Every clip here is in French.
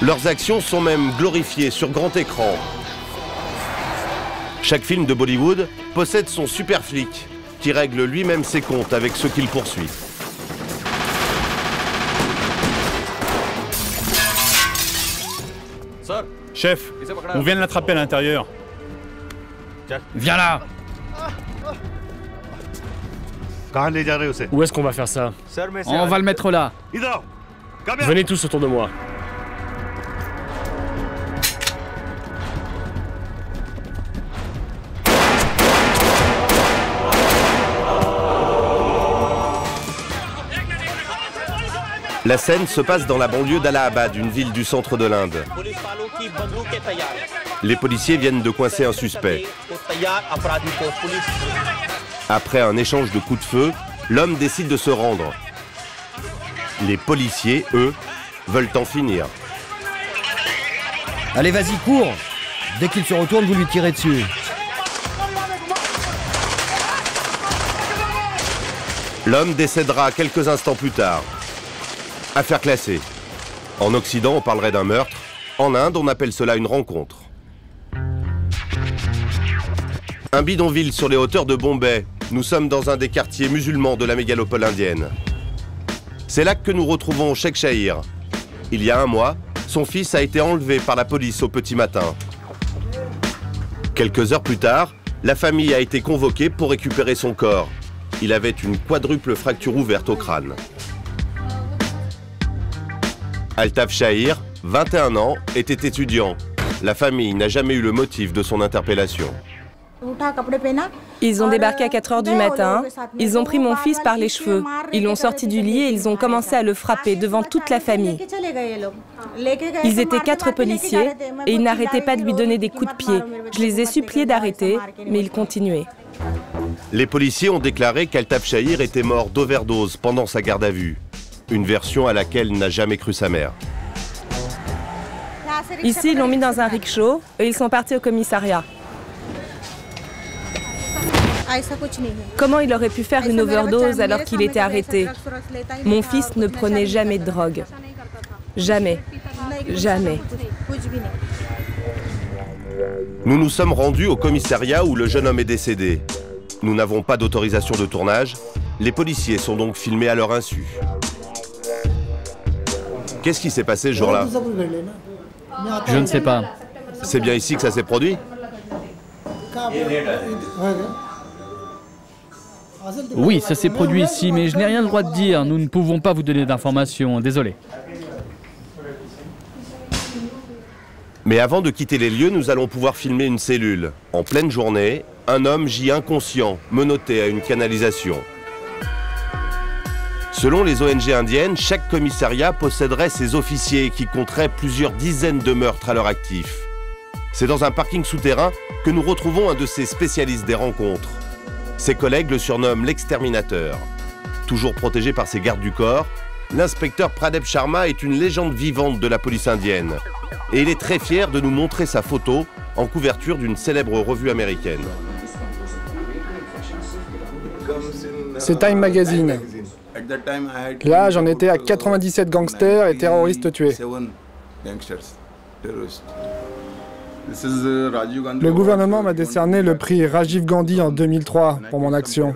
Leurs actions sont même glorifiées sur grand écran. Chaque film de Bollywood possède son super flic, qui règle lui-même ses comptes avec ceux qu'il poursuit. Chef, on vient de l'attraper à l'intérieur. Viens là! Où est-ce qu'on va faire ça? On va le mettre là. Venez tous autour de moi. La scène se passe dans la banlieue d'Allahabad, une ville du centre de l'Inde. Les policiers viennent de coincer un suspect. Après un échange de coups de feu, l'homme décide de se rendre. Les policiers, eux, veulent en finir. Allez, vas-y, cours! Dès qu'il se retourne, vous lui tirez dessus. L'homme décédera quelques instants plus tard. Affaire classée. En Occident, on parlerait d'un meurtre. En Inde, on appelle cela une rencontre. Un bidonville sur les hauteurs de Bombay. Nous sommes dans un des quartiers musulmans de la mégalopole indienne. C'est là que nous retrouvons Sheikh Shahir. Il y a un mois, son fils a été enlevé par la police au petit matin. Quelques heures plus tard, la famille a été convoquée pour récupérer son corps. Il avait une quadruple fracture ouverte au crâne. Altaf Shahir, 21 ans, était étudiant. La famille n'a jamais eu le motif de son interpellation. Ils ont débarqué à 4 h du matin, ils ont pris mon fils par les cheveux, ils l'ont sorti du lit et ils ont commencé à le frapper devant toute la famille. Ils étaient 4 policiers et ils n'arrêtaient pas de lui donner des coups de pied. Je les ai suppliés d'arrêter, mais ils continuaient. Les policiers ont déclaré qu'Altaf Shahir était mort d'overdose pendant sa garde à vue. Une version à laquelle n'a jamais cru sa mère. Ici, ils l'ont mis dans un rickshaw et ils sont partis au commissariat. Comment il aurait pu faire une overdose alors qu'il était arrêté? Mon fils ne prenait jamais de drogue. Jamais. Jamais. Nous nous sommes rendus au commissariat où le jeune homme est décédé. Nous n'avons pas d'autorisation de tournage. Les policiers sont donc filmés à leur insu. Qu'est-ce qui s'est passé ce jour-là? Je ne sais pas. C'est bien ici que ça s'est produit? Oui, ça s'est produit ici, mais je n'ai rien le droit de dire. Nous ne pouvons pas vous donner d'informations. Désolé. Mais avant de quitter les lieux, nous allons pouvoir filmer une cellule. En pleine journée, un homme gît inconscient, menotté à une canalisation. Selon les ONG indiennes, chaque commissariat posséderait ses officiers qui compteraient plusieurs dizaines de meurtres à leur actif. C'est dans un parking souterrain que nous retrouvons un de ces spécialistes des rencontres. Ses collègues le surnomment l'exterminateur. Toujours protégé par ses gardes du corps, l'inspecteur Pradep Sharma est une légende vivante de la police indienne. Et il est très fier de nous montrer sa photo en couverture d'une célèbre revue américaine. C'est Time Magazine. Là, j'en étais à 97 gangsters et terroristes tués. Le gouvernement m'a décerné le prix Rajiv Gandhi en 2003 pour mon action.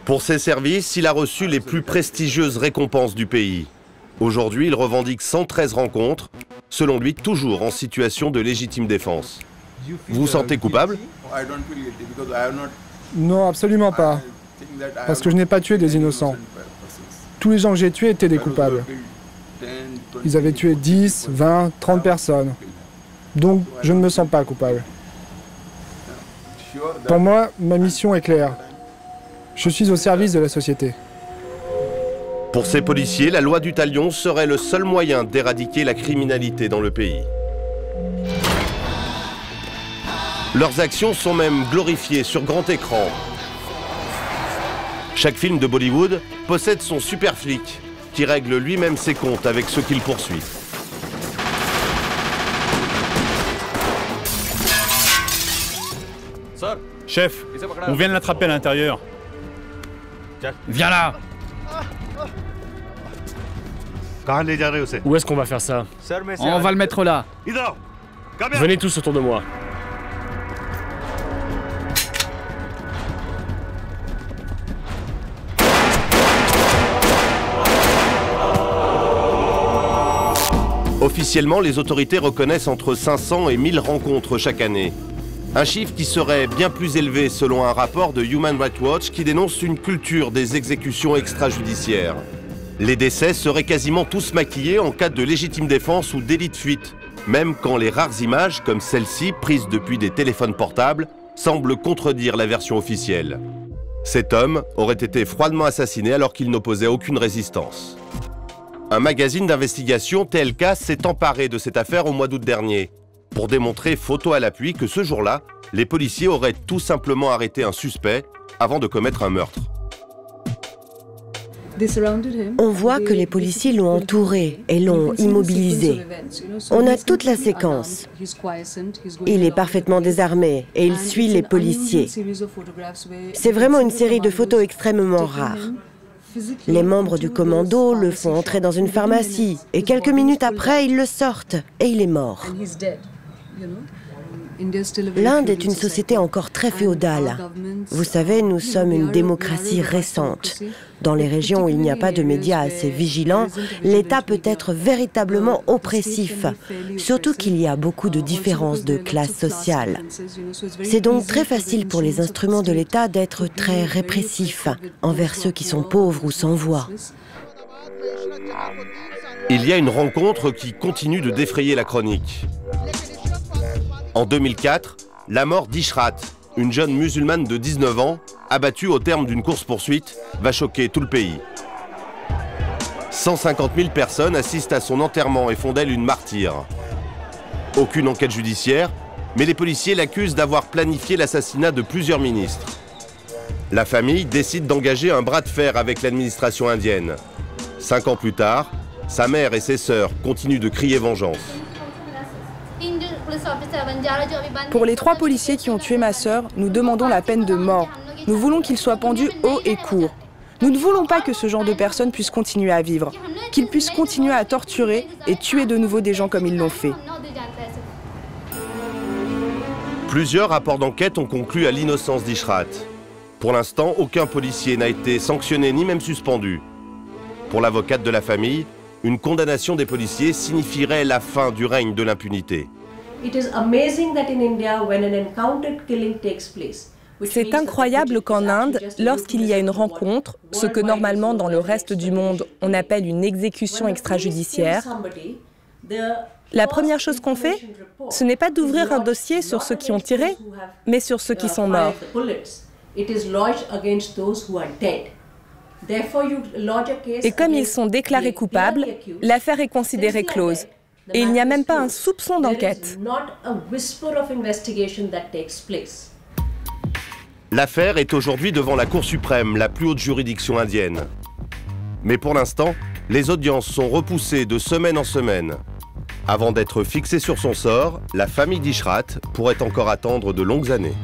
Pour ses services, il a reçu les plus prestigieuses récompenses du pays. Aujourd'hui, il revendique 113 rencontres, selon lui toujours en situation de légitime défense. Vous vous sentez coupable? Non, absolument pas. Parce que je n'ai pas tué des innocents. Tous les gens que j'ai tués étaient des coupables. Ils avaient tué 10, 20, 30 personnes. Donc, je ne me sens pas coupable. Pour moi, ma mission est claire. Je suis au service de la société. Pour ces policiers, la loi du talion serait le seul moyen d'éradiquer la criminalité dans le pays. Leurs actions sont même glorifiées sur grand écran. Chaque film de Bollywood possède son super flic, qui règle lui-même ses comptes avec ceux qu'il poursuit. Chef, on vient de l'attraper à l'intérieur. Viens là! Où est-ce qu'on va faire ça? On va le mettre là. Venez tous autour de moi. Officiellement, les autorités reconnaissent entre 500 et 1000 rencontres chaque année. Un chiffre qui serait bien plus élevé selon un rapport de Human Rights Watch qui dénonce une culture des exécutions extrajudiciaires. Les décès seraient quasiment tous maquillés en cas de légitime défense ou délit de fuite, même quand les rares images, comme celle-ci, prises depuis des téléphones portables, semblent contredire la version officielle. Cet homme aurait été froidement assassiné alors qu'il n'opposait aucune résistance. Un magazine d'investigation, TLK, s'est emparé de cette affaire au mois d'août dernier, pour démontrer, photo à l'appui, que ce jour-là, les policiers auraient tout simplement arrêté un suspect avant de commettre un meurtre. On voit que les policiers l'ont entouré et l'ont immobilisé. On a toute la séquence. Il est parfaitement désarmé et il suit les policiers. C'est vraiment une série de photos extrêmement rares. Les membres du commando le font entrer dans une pharmacie et quelques minutes après, ils le sortent et il est mort. L'Inde est une société encore très féodale. Vous savez, nous sommes une démocratie récente. Dans les régions où il n'y a pas de médias assez vigilants, l'État peut être véritablement oppressif, surtout qu'il y a beaucoup de différences de classe sociale. C'est donc très facile pour les instruments de l'État d'être très répressifs envers ceux qui sont pauvres ou sans voix. Il y a une rencontre qui continue de défrayer la chronique. En 2004, la mort d'Ishrat, une jeune musulmane de 19 ans, abattue au terme d'une course-poursuite, va choquer tout le pays. 150 000 personnes assistent à son enterrement et font d'elle une martyre. Aucune enquête judiciaire, mais les policiers l'accusent d'avoir planifié l'assassinat de plusieurs ministres. La famille décide d'engager un bras de fer avec l'administration indienne. 5 ans plus tard, sa mère et ses sœurs continuent de crier vengeance. Pour les 3 policiers qui ont tué ma sœur, nous demandons la peine de mort. Nous voulons qu'ils soient pendus haut et court. Nous ne voulons pas que ce genre de personnes puissent continuer à vivre, qu'ils puissent continuer à torturer et tuer de nouveau des gens comme ils l'ont fait. Plusieurs rapports d'enquête ont conclu à l'innocence d'Ishrat. Pour l'instant, aucun policier n'a été sanctionné ni même suspendu. Pour l'avocate de la famille, une condamnation des policiers signifierait la fin du règne de l'impunité. C'est incroyable qu'en Inde, lorsqu'il y a une rencontre, ce que normalement dans le reste du monde on appelle une exécution extrajudiciaire, la première chose qu'on fait, ce n'est pas d'ouvrir un dossier sur ceux qui ont tiré, mais sur ceux qui sont morts. Et comme ils sont déclarés coupables, l'affaire est considérée close. Et il n'y a même pas un soupçon d'enquête. L'affaire est aujourd'hui devant la Cour suprême, la plus haute juridiction indienne. Mais pour l'instant, les audiences sont repoussées de semaine en semaine. Avant d'être fixée sur son sort, la famille d'Ishrat pourrait encore attendre de longues années.